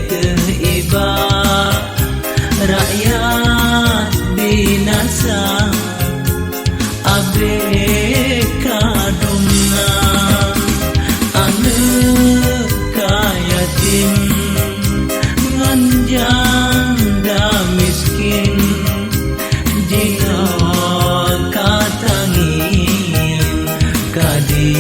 tiba rakyat binasa abeka dumna ane kayatim ngan janda miskin jika katangin kadi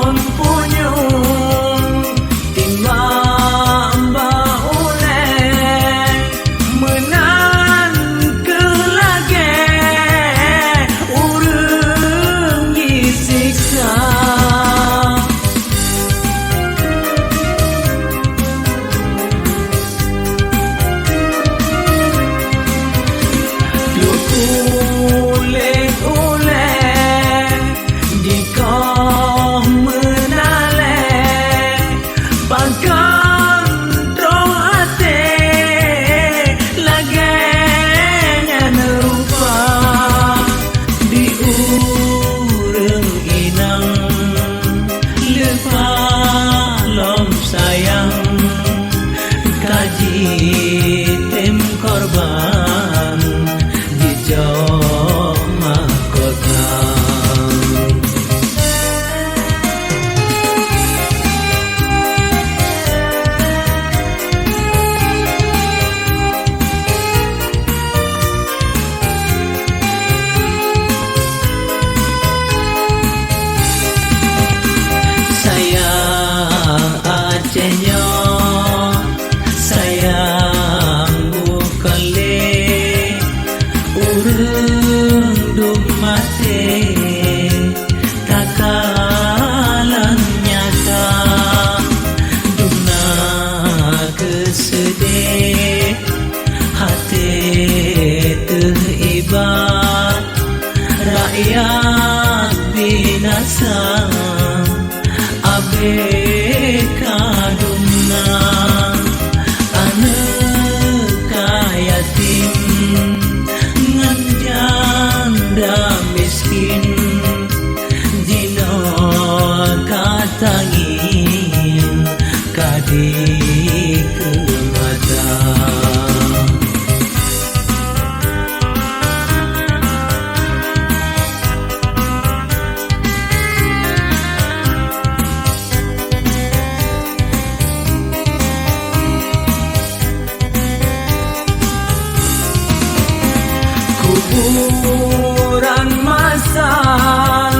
on punyo timbang bauleh menan kelage urang disiksa sayang kaji tim korban di jauh mahkota Acehnya sayang bukale urang duk mate kakalan nyata duna kesedih hati tiba rakyat binasa abeka dumna ane kayatim ngan janda miskin jina katangin kadi kemata kuburan masal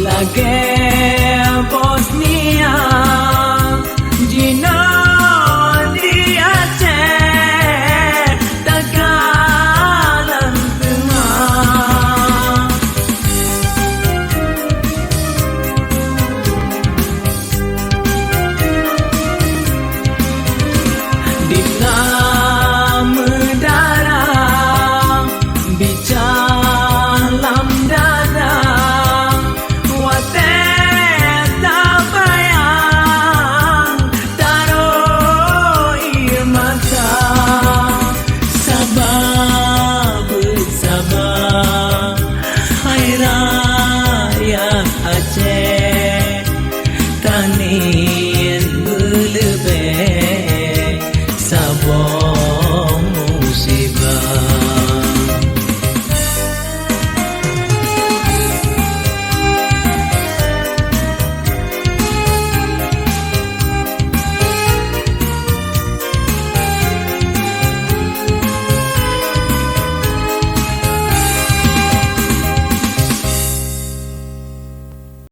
lagi Bosnia jina di Aceh Tagalan Tengah di dalam dada watet tak bayang taruh air mata sabar bersabar hairan